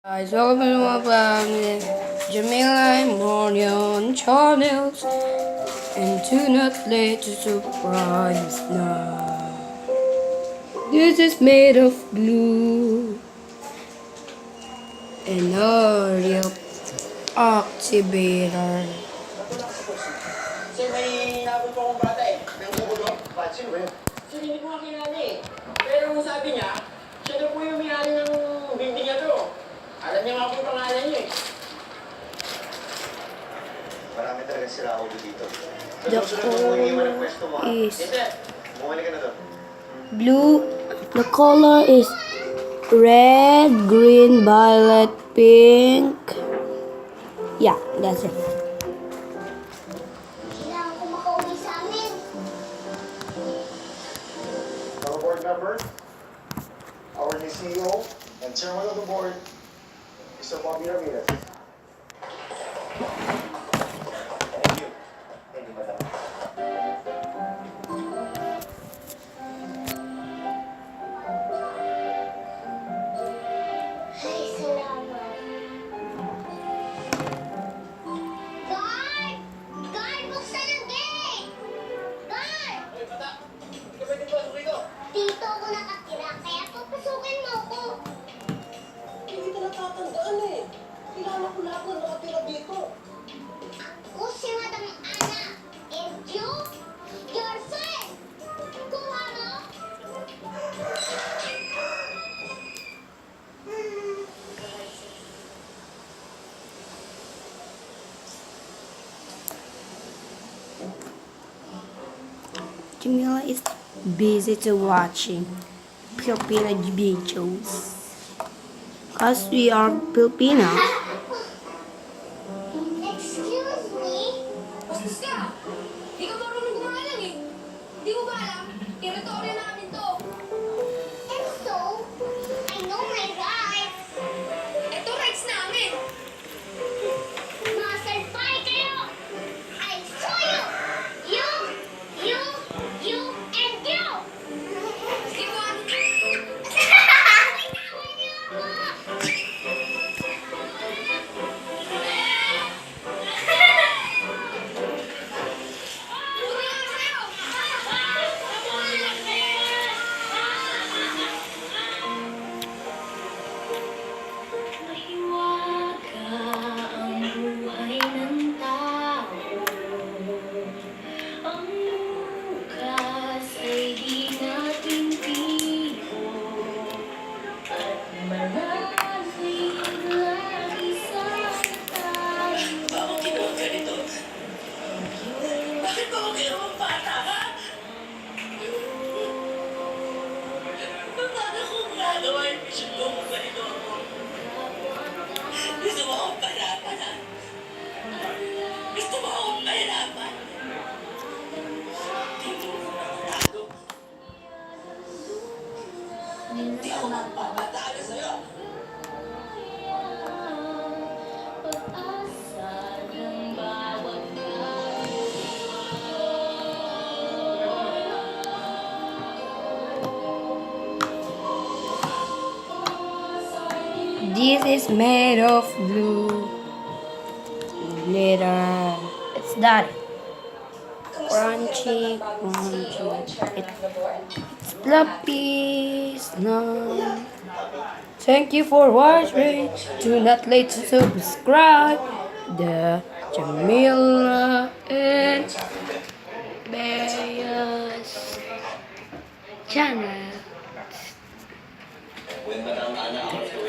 Guys, welcome to my family. Jamila and Morning channels. And do not let the surprise now. This is made of blue. And audio activator. Kasi may nabot ko akong bata eh, nang bubulong. Ba't sino ba yun? Sino hindi ko nga kilala eh. Pero sabi niya, siya na po yung may-ari ng building niya to. Alam niya nga po yung pangalan niya eh. Marami talaga sila ako dito. The color is Hindi. Bumalik ka na doon. blue. The color is red, green, violet, pink. Yeah, that's it. Kailangan ko makauwi sa amin. Mga board member, our new CEO and chairman of the board, Mr. Bobby Ramirez. Thank you. Thank you, madam. Ay, salamat. Guard! Guard, buksan ang gate! Guard! Hoy, bata! Hindi ka pwede pasok dito. Dito ako nakatira, kaya papasukin mo ako. Hindi ka natatandaan eh. Kilala ko lahat na nakatira dito. Ako si Madam Ana. And you? Your friend! Kuha mo? Jamila is busy to watching Filipino videos. Because we are Filipino. Excuse me? Bastos ka! Di ka marunong gumalang eh. Di mo ba alam? Teritoryo namin to. And so, I know my rights. Ito rights namin. Masalpay kayo! I saw you! You, and you! Sige ba? Bitawan niyo ako! Tuloy ako sa'yo! Mahiwaga ang buhay ng tao. Ang bukas ay di natin tiyo. At maraming lagi sa tayo. Bakit ginawa ganito? Bakit ba ako ginawang bata ka? Paano kung nagawa yung mission ko kung ganito ako? Gusto mo akong pahirapan ha? Gusto mo akong pahirapan? Hindi mo ako nakatago. Hindi ako magpapatalo sa'yo. Pag-asa ng bawat This is made of blue glitter. It's that crunchy. It's fluffy. Snow. Thank you for watching. Do not late to subscribe. The Jamila and Bea's channel. When Madam Ana out of the way.